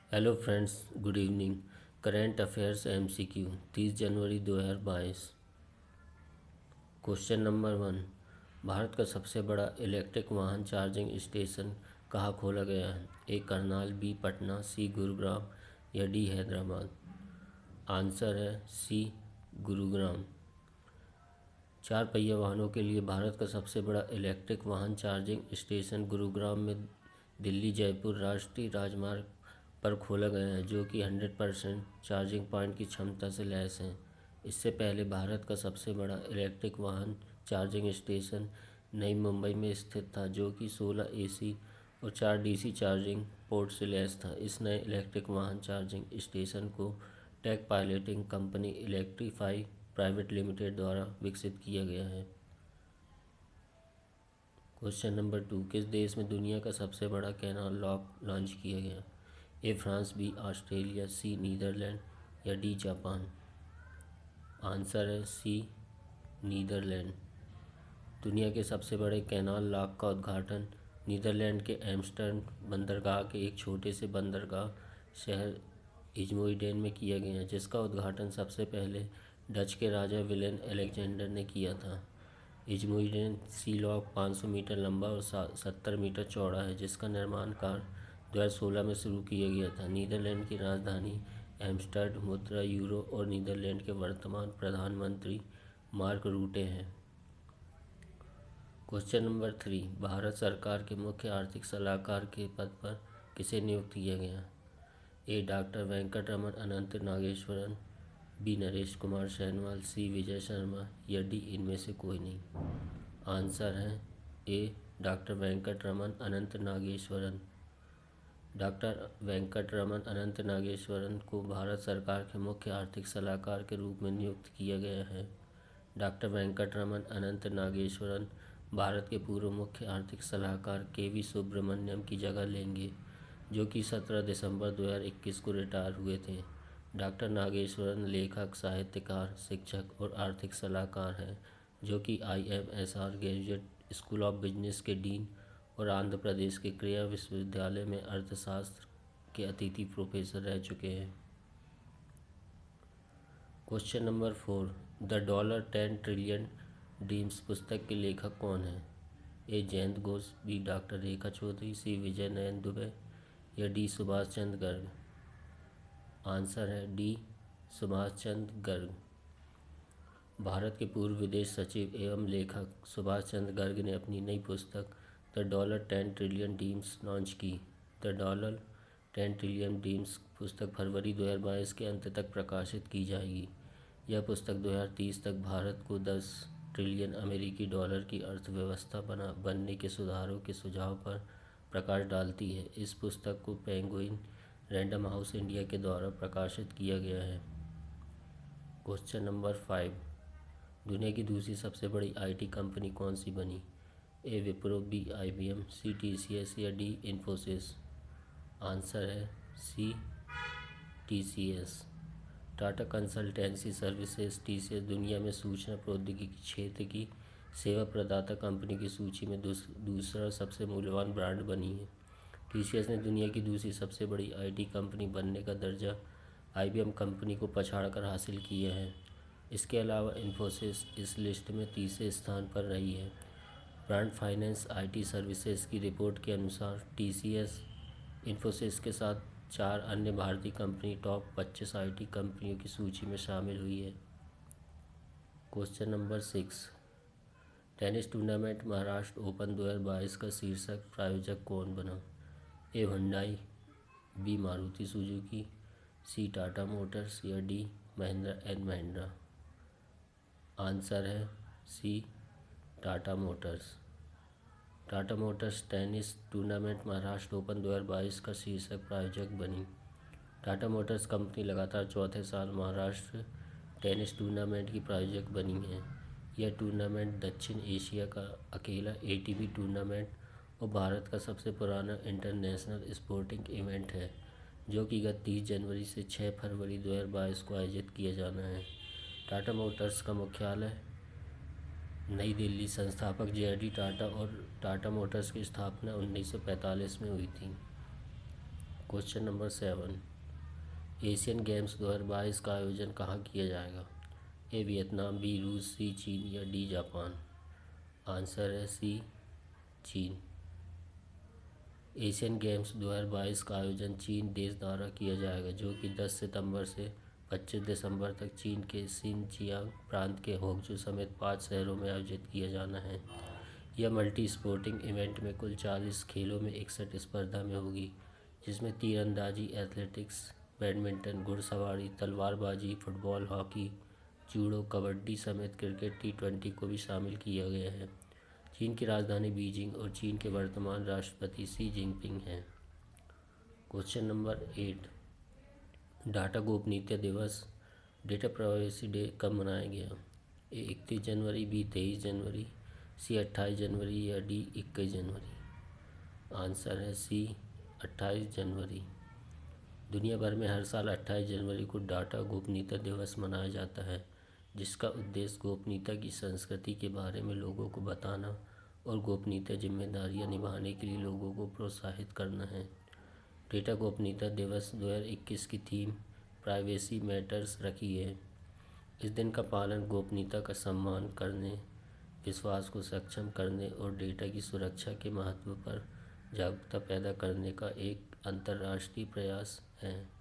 Hello friends, good evening. Current affairs MCQ 30 जनवरी 2022। Question number 1। Bharat का सबसे बड़ा इलेक्ट्रिक वाहन चार्जिंग स्टेशन कहाँ खोला गया है? ए करनाल, बी पटना, सी गुरुग्राम या डी हैदराबाद। आंसर है सी गुरुग्राम। चार पहिया वाहनों के लिए भारत का सबसे बड़ा इलेक्ट्रिक वाहन चार्जिंग स्टेशन गुरुग्राम में दिल्ली जयपुर राष्ट्रीय राजमार्ग पर खोला गया है, जो कि 100% चार्जिंग पॉइंट की क्षमता से लैस है। इससे पहले भारत का सबसे बड़ा इलेक्ट्रिक वाहन चार्जिंग स्टेशन नई मुंबई में स्थित था, जो कि 16 एसी और 4 डीसी चार्जिंग पोर्ट से लैस था। इस नए इलेक्ट्रिक वाहन चार्जिंग स्टेशन को tech piloting company electrify private limited द्वारा विकसित किया गया है। Question number 2। किस देश में दुनिया का सबसे बड़ा कैनाल लॉक लॉन्च किया गया? A France, B Australia, C Netherlands या डी जापान। आंसर है सी नीदरलैंड। दुनिया के सबसे बड़े कैनाल लॉक का उद्घाटन नीदरलैंड के एम्स्टर्डम बंदरगाह के एक छोटे से बंदरगाह शहर इजमुइडेन में किया गया, जिसका उद्घाटन सबसे पहले डच के राजा विलेम अलेक्जेंडर ने किया था। इजमुइडेन सी लॉक 500 मीटर लंबा और 70 मीटर चौड़ा है, जिसका निर्माण कार्य 2016 में शुरू किया गया था। नीदरलैंड की राजधानी एम्स्टर्डम मुद्रा यूरो और नीदरलैंड के वर्तमान प्रधानमंत्री मार्क रूटे हैं। Question number 3। भारत सरकार के मुख्य आर्थिक सलाहकार के पद पर किसे नियुक्त किया गया? ए डॉक्टर वेंकट रमन अनंत नागेश्वरन, बी नरेश कुमार सैनवाल, सी विजय शर्मा या डी इनमें से कोई नहीं। आंसर है ए डॉक्टर वेंकट रमन अनंत नागेश्वरन। डॉक्टर वेंकट रमन अनंत नागेश्वरन को भारत सरकार के मुख्य आर्थिक सलाहकार के रूप में नियुक्त किया गया है। डॉक्टर वेंकट रमन अनंत नागेश्वरन भारत के पूर्व मुख्य आर्थिक सलाहकार के.वी. सुब्रमण्यम की जगह लेंगे, जो कि 17 दिसंबर 2021 को रिटायर हुए थे। डॉक्टर नागेश्वरन लेखक, साहित्यकार, शिक्षक और आर्थिक सलाहकार हैं, जो कि IMSR graduate school of business के डीन और आंध्र प्रदेश के क्रिया विश्वविद्यालय में अर्थशास्त्र के अतिथि प्रोफेसर रह चुके हैं। Question number 4। The dollar 10 trillion dreams पुस्तक के लेखक कौन हैं? ए जयंत घोष, बी डॉक्टर रेखा चौधरी, सी विजय नयन दुबे या डी सुभाष चंद्र गर्ग। आंसर है डी सुभाष चंद्र गर्ग। भारत के पूर्व विदेश सचिव एवं लेखक सुभाष चंद्र गर्ग ने अपनी नई पुस्तक the dollar 10 trillion dreams launch की। द डॉलर 10 ट्रिलियन ड्रीम्स पुस्तक फरवरी 2022 के अंत तक प्रकाशित की जाएगी। यह पुस्तक 2030 तक भारत को 10 ट्रिलियन अमेरिकी डॉलर की अर्थव्यवस्था बनने के सुधारों के सुझाव पर प्रकाश डालती है। इस पुस्तक को पेंगुइन रैंडम हाउस इंडिया के द्वारा प्रकाशित किया गया है। Question number 5। दुनिया की दूसरी सबसे बड़ी IT कंपनी कौन सी बनी? ए विप्रो, बी IBM, सी TCS या डी इन्फोसिस। आंसर है सी TCS। Tata consultancy services TCS दुनिया में सूचना प्रौद्योगिकी क्षेत्र की सेवा प्रदाता कंपनी की सूची में दूसरा सबसे मूल्यवान ब्रांड बनी है। TCS ने दुनिया की दूसरी सबसे बड़ी IT कंपनी बनने का दर्जा IBM कंपनी को पछाड़कर हासिल किया है। इसके अलावा इन्फोसिस इस लिस्ट में तीसरे स्थान पर रही है। ब्रांड फाइनेंस IT सर्विसेज की रिपोर्ट के अनुसार TCS इन्फोसिस के साथ 4 अन्य भारतीय कंपनी टॉप 25 IT कंपनियों की सूची में शामिल हुई है। Question number 6। Tennis tournament Maharashtra Open 2022 का शीर्षक प्रायोजक कौन बना? A Hyundai, B Maruti Suzuki, C Tata Motors या D Mahindra and Mahindra. Answer है C Tata Motors. Tata Motors tennis tournament Maharashtra Open 2022 का शीर्षक प्रायोजक बनी। टाटा मोटर्स कंपनी लगातार चौथे साल महाराष्ट्र टेनिस टूर्नामेंट की प्रायोजक बनी है। यह टूर्नामेंट दक्षिण एशिया का अकेला ATP टूर्नामेंट और भारत का सबसे पुराना इंटरनेशनल स्पोर्टिंग इवेंट है, जो कि गत 30 जनवरी से 6 फरवरी 2022 को आयोजित किया जाना है। टाटा मोटर्स का मुख्यालय नई दिल्ली। संस्थापक JD टाटा और टाटा मोटर्स की स्थापना 1945 में हुई थी। क्वेश्चन नंबर 7, एशियन गेम्स 2022 का आयोजन कहाँ किया जाएगा? ए वियतनाम, बी रूस, सी चीन या डी जापान? आंसर है सी चीन। एशियन गेम्स 2022 का आयोजन चीन देश द्वारा किया जाएगा, जो कि 10 सितंबर से 25 दिसंबर तक चीन के शिनजियांग प्रांत के होक्जू समेत 5 शहरों में आयोजित किया जाना है। यह मल्टी स्पोर्टिंग इवेंट में कुल 40 खेलों में 61 स्पर्धा में होगी, जिसमें तीरंदाजी, एथलेटिक्स, बैडमिंटन, घुड़सवारी, तलवारबाजी, फुटबॉल, हॉकी, जूडो, कबड्डी समेत क्रिकेट T20 को भी शामिल किया गया है। चीन की राजधानी बीजिंग और चीन के वर्तमान राष्ट्रपति शी जिनपिंग हैं। क्वेश्चन नंबर 8, डाटा गोपनीयता दिवस, डेटा प्राइवेसी डे कब मनाया गया? ए 31 जनवरी, बी 23 जनवरी, सी 28 जनवरी या डी 21 जनवरी? आंसर है सी 28 जनवरी। दुनिया भर में हर साल 28 जनवरी को डाटा गोपनीयता दिवस मनाया जाता है, जिसका उद्देश्य गोपनीयता की संस्कृति के बारे में लोगों को बताना और गोपनीयता जिम्मेदारियां निभाने के लिए लोगों को प्रोत्साहित करना है। डेटा गोपनीयता दिवस 2021 की थीम प्राइवेसी मैटर्स रखी है। इस दिन का पालन गोपनीयता का सम्मान करने, विश्वास को सक्षम करने और डेटा की सुरक्षा के महत्व पर जागरूकता पैदा करने का एक अंतर्राष्ट्रीय प्रयास है।